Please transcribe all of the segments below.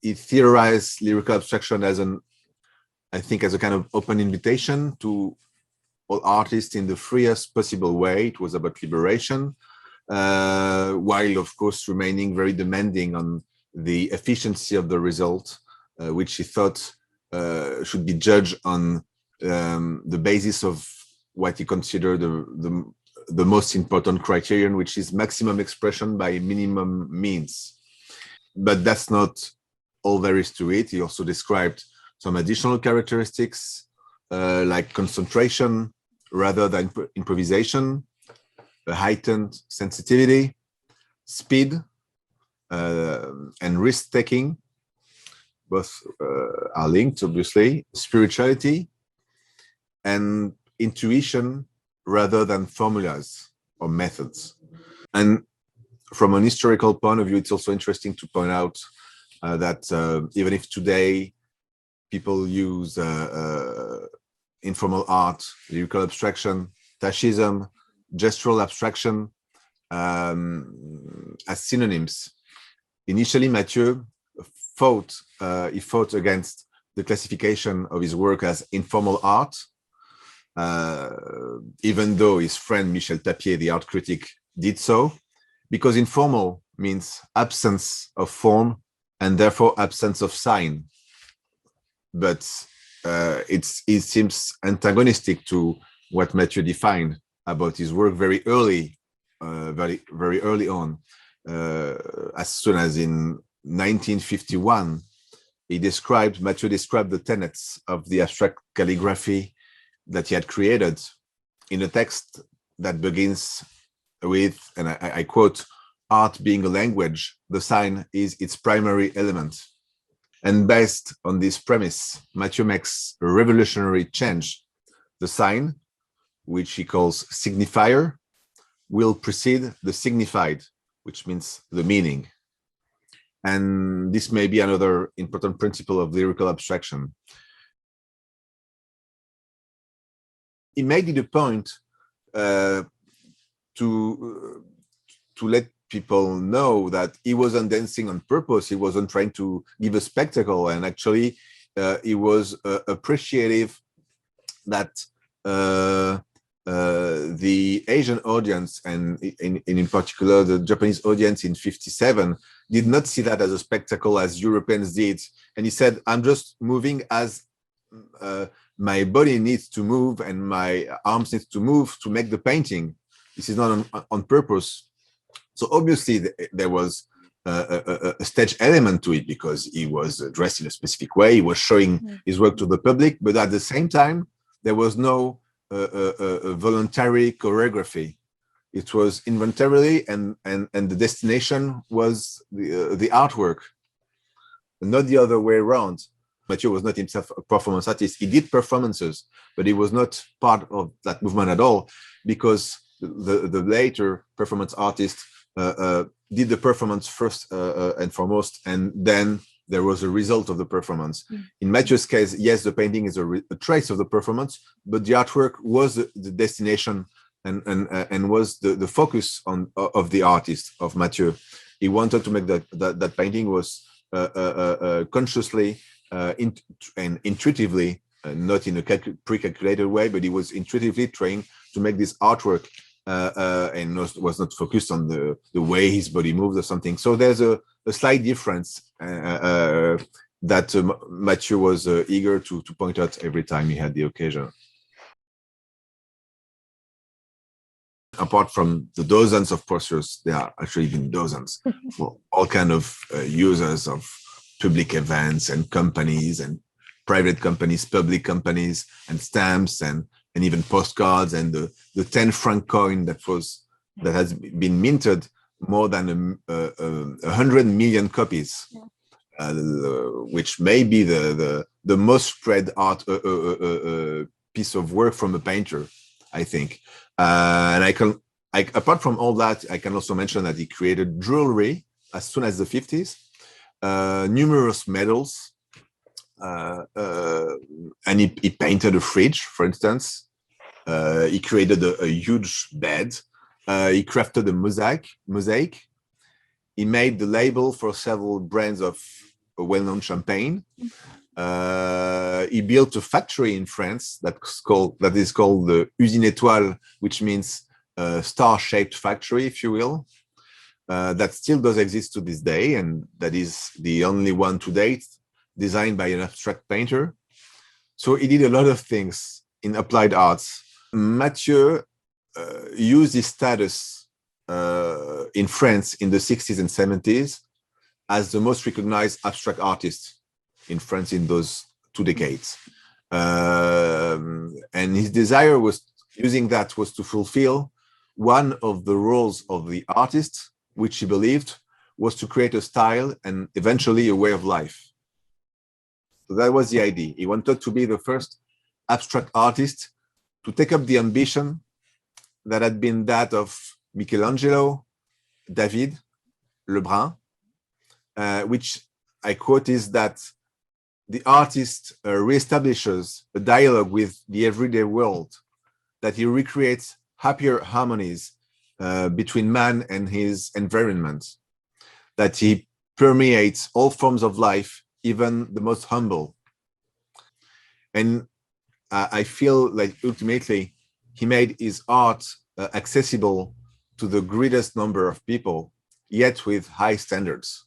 he theorized lyrical abstraction as I think as a kind of open invitation to all artists in the freest possible way. It was about liberation, while of course remaining very demanding on the efficiency of the result, which he thought should be judged on the basis of what he considered the most important criterion, which is maximum expression by minimum means. But that's not all there is to it. He also described some additional characteristics like concentration rather than improvisation, a heightened sensitivity, speed, and risk-taking. Both are linked, obviously, spirituality, and intuition rather than formulas or methods. And from an historical point of view, it's also interesting to point out that even if today people use informal art, lyrical abstraction, tachism, gestural abstraction as synonyms, initially Mathieu fought against the classification of his work as informal art, even though his friend Michel Tapier, the art critic, did so, because informal means absence of form and therefore absence of sign. But it seems antagonistic to what Mathieu defined about his work very early on. As soon as in 1951, Mathieu described the tenets of the abstract calligraphy that he had created in a text that begins with, and I quote, "Art being a language, the sign is its primary element." And based on this premise, Mathieu makes a revolutionary change. The sign, which he calls signifier, will precede the signified, which means the meaning. And this may be another important principle of lyrical abstraction. He made it a point to let people know that he wasn't dancing on purpose. He wasn't trying to give a spectacle, and actually he was appreciative that the Asian audience, and in particular the Japanese audience in '57, did not see that as a spectacle as Europeans did. And he said, "I'm just moving as my body needs to move and my arms need to move to make the painting. This is not on purpose." So obviously there was a stage element to it, because he was dressed in a specific way. He was showing his work to the public, but at the same time, there was no voluntary choreography. It was involuntarily, and the destination was the artwork, not the other way around. Mathieu was not himself a performance artist. He did performances, but he was not part of that movement at all, because the later performance artist did the performance first and foremost, and then there was a result of the performance. In Mathieu's case, yes, the painting is a trace of the performance, but the artwork was the destination and was the focus of the artist, of Mathieu. He wanted to make that painting was consciously and intuitively, not in a pre-calculated way, but he was intuitively trying to make this artwork and was not focused on the way his body moved or something. So there's a slight difference that Mathieu was eager to point out every time he had the occasion. Apart from the dozens of posters, there are actually even dozens for all kind of users of public events and companies and private companies, public companies, and stamps and even postcards, and the 10-franc coin that has been minted more than 100 million copies, which may be the most spread art piece of work from a painter, I think. And apart from all that, I can also mention that he created jewelry as soon as the 50s, numerous medals, and he painted a fridge, for instance. He created a huge bed. He crafted a mosaic. He made the label for several brands of a well-known champagne. He built a factory in France that is called the 𝘕𝘦𝘭𝘪𝘐𝑢𝑙𝑒, which means star-shaped factory, if you will. That still does exist to this day, and that is the only one to date designed by an abstract painter. So he did a lot of things in applied arts. Mathieu used his status in France in the 60s and 70s as the most recognized abstract artist in France in those 2 decades. And his desire was, using that, was to fulfill one of the roles of the artist, which he believed was to create a style and eventually a way of life. So that was the idea. He wanted to be the first abstract artist to take up the ambition that had been that of Michelangelo, David, Lebrun, which I quote is that the artist reestablishes a dialogue with the everyday world, that he recreates happier harmonies between man and his environment, that he permeates all forms of life, even the most humble. And I feel like ultimately he made his art accessible to the greatest number of people, yet with high standards.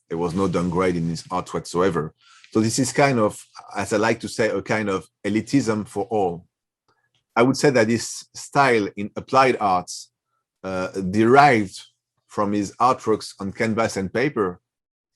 There was no downgrade in his art whatsoever. So this is kind of, as I like to say, a kind of elitism for all. I would say that this style in applied arts derived from his artworks on canvas and paper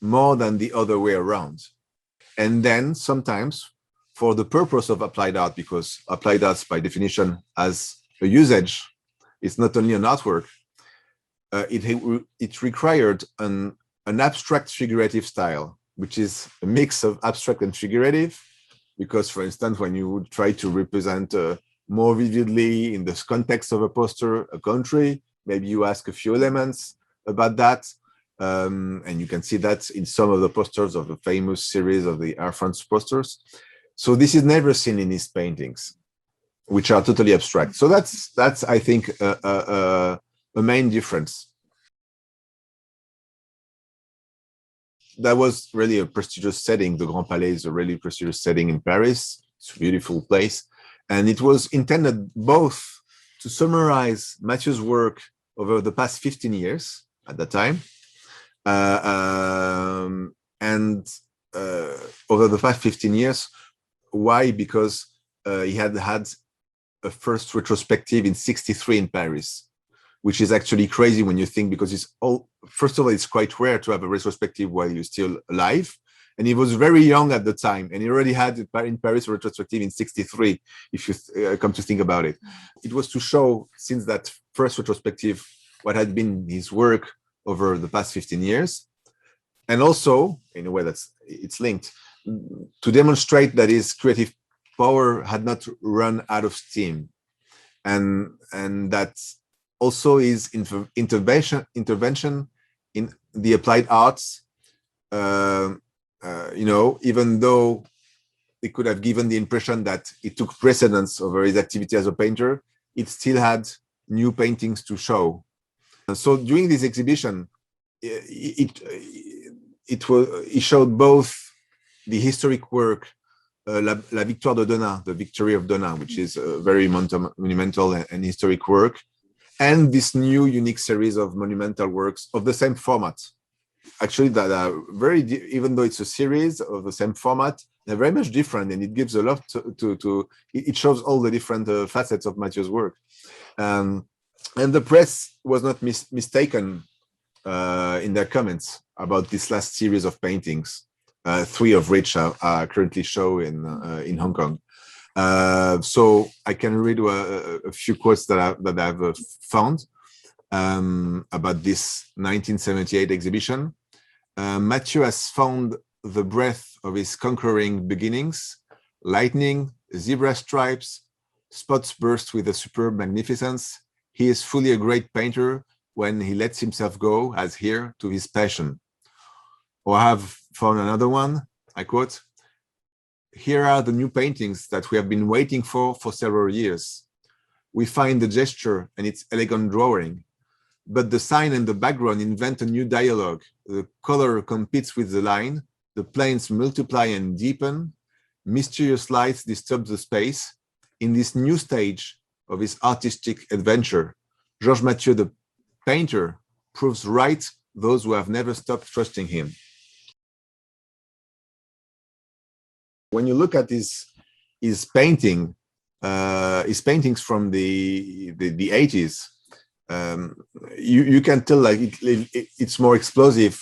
more than the other way around. And then sometimes for the purpose of applied art, because applied arts by definition has a usage, it's not only an artwork, it required an abstract figurative style, which is a mix of abstract and figurative, because for instance, when you would try to represent more vividly in the context of a poster, a country, maybe you ask a few elements about that. And you can see that in some of the posters of the famous series of the Air France posters. So this is never seen in his paintings, which are totally abstract. So that's I think, a main difference. That was really a prestigious setting. The Grand Palais is a really prestigious setting in Paris. It's a beautiful place. And it was intended both to summarize Mathieu's work over the past 15 years at that time, and over the past 15 years. Why? Because he had a first retrospective in '63 in Paris, which is actually crazy when you think, because it's first of all, it's quite rare to have a retrospective while you're still alive. And he was very young at the time, and he already had in Paris a retrospective in '63, if you come to think about it. It was to show, since that first retrospective, what had been his work over the past 15 years. And also, in a way it's linked, to demonstrate that his creative power had not run out of steam. And that also his intervention in the applied arts, even though it could have given the impression that it took precedence over his activity as a painter, it still had new paintings to show. And so during this exhibition, it showed both the historic work, La Victoire de Denain, the Victory of Denain, which is a very monumental and historic work, and this new unique series of monumental works of the same format. Actually, that are very, even though it's a series of the same format, they're very much different, and it gives a lot it shows all the different facets of Mathieu's work. And the press was not mistaken in their comments about this last series of paintings, 3 of which are currently shown in Hong Kong. So I can read a few quotes that I've found about this 1978 exhibition. Mathieu has found the breath of his conquering beginnings, lightning, zebra stripes, spots burst with a superb magnificence. He is fully a great painter when he lets himself go, as here, to his passion. Or I have found another one, I quote, "Here are the new paintings that we have been waiting for several years. We find the gesture and its elegant drawing, but the sign and the background invent a new dialogue. The color competes with the line, the planes multiply and deepen, mysterious lights disturb the space. In this new stage of his artistic adventure, Georges Mathieu, the painter, proves right those who have never stopped trusting him. When you look at his paintings from the 80s, you can tell like it's more explosive.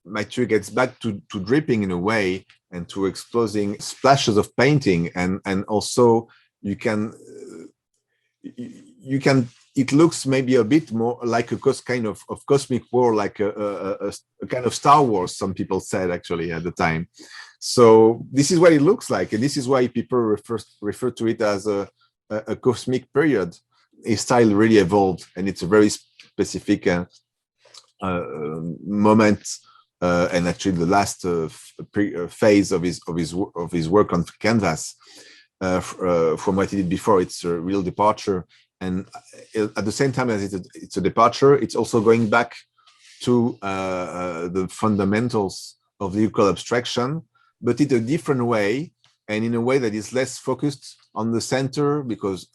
Mathieu gets back to dripping in a way and to exploding splashes of painting, and also you can it looks maybe a bit more like a kind of cosmic war, like a kind of Star Wars, some people said actually at the time. So this is what it looks like, and this is why people refer to it as a cosmic period. His style really evolved, and it's a very specific moment, and actually the last phase of his work on canvas. From what he did before, it's a real departure, and at the same time as it's a departure, it's also going back to the fundamentals of lyrical abstraction, but in a different way, and in a way that is less focused on the center, because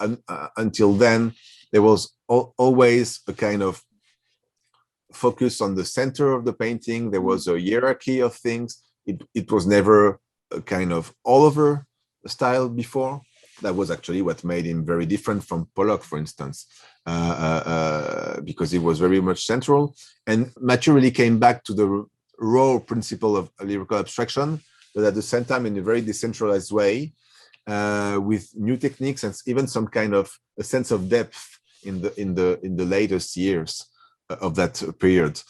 until then there was always a kind of focus on the center of the painting. There was a hierarchy of things. It was never a kind of all over style before. That was actually what made him very different from Pollock, for instance, because he was very much central. And Mathieu really came back to the raw principle of lyrical abstraction, but at the same time in a very decentralized way, with new techniques and even some kind of a sense of depth in the latest years of that period.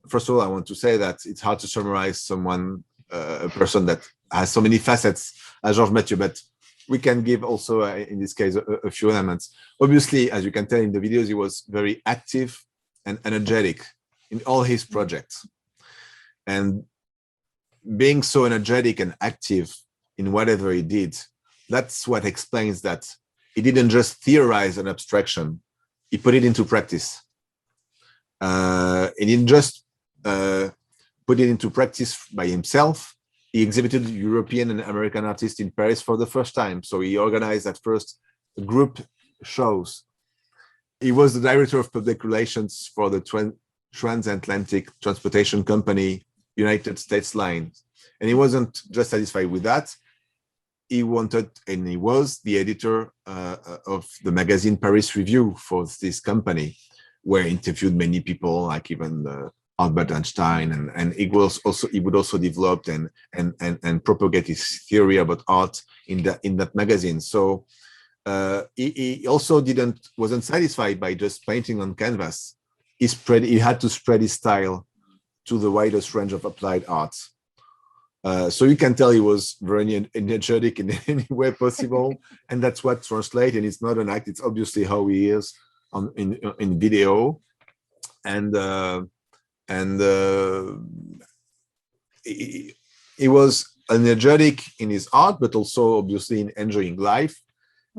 First of all, I want to say that it's hard to summarize someone, a person that has so many facets as Georges Mathieu, but we can give also, in this case, a few elements. Obviously, as you can tell in the videos, he was very active and energetic in all his projects. And being so energetic and active in whatever he did, that's what explains that he didn't just theorize an abstraction, he put it into practice. He didn't just put it into practice by himself. He exhibited European and American artists in Paris for the first time. So he organized at first group shows. He was the director of public relations for the transatlantic transportation company, United States Lines. And he wasn't just satisfied with that. He wanted, and he was the editor of the magazine Paris Review for this company, where he interviewed many people, like even Albert Einstein, and he would also develop and propagate his theory about art in that magazine. So he also wasn't satisfied by just painting on canvas. He had to spread his style to the widest range of applied arts. So you can tell he was very energetic in any way possible, and that's what translates. And it's not an act; it's obviously how he is in video, and he was energetic in his art, but also obviously in enjoying life.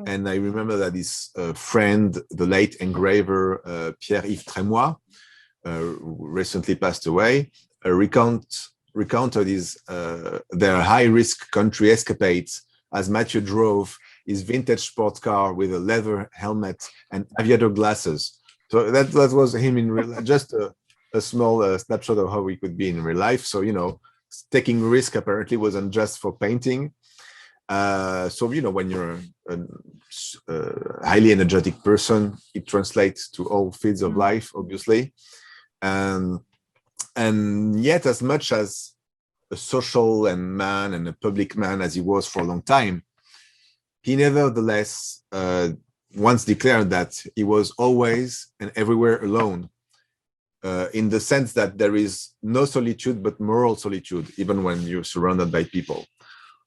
And I remember that his friend, the late engraver Pierre-Yves Trémois, recently passed away, recounted their high-risk country escapades as Mathieu drove his vintage sports car with a leather helmet and aviator glasses. So that was him in real life, just a small snapshot of how he could be in real life. So, you know, taking risk apparently wasn't just for painting. So, you know, when you're a highly energetic person, it translates to all fields of life, obviously. And yet, as much as a social man and a public man as he was for a long time, he nevertheless once declared that he was always and everywhere alone, in the sense that there is no solitude but moral solitude, even when you're surrounded by people.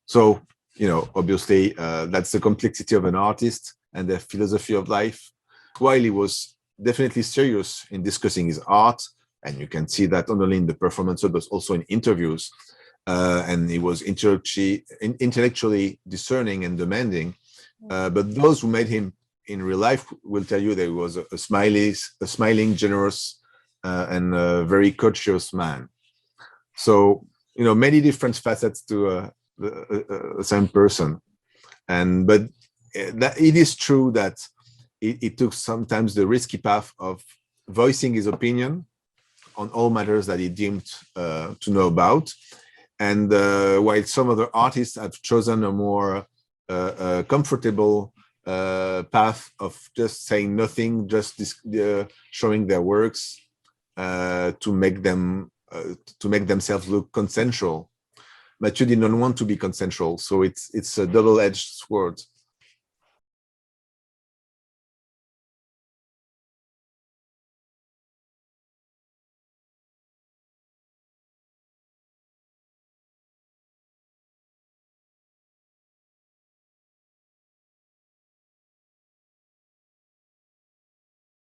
So, you know, obviously, that's the complexity of an artist and their philosophy of life. While he was definitely serious in discussing his art, and you can see that not only in the performances, but also in interviews, and he was intellectually discerning and demanding. But those who met him in real life will tell you that he was a smiling, generous, and a very courteous man. So, many different facets to the same person. But it is true that it took sometimes the risky path of voicing his opinion on all matters that he deemed to know about. And while some other artists have chosen a more comfortable path of just saying nothing, just showing their works to make themselves look consensual. Mathieu did not want to be consensual, so it's a double-edged sword.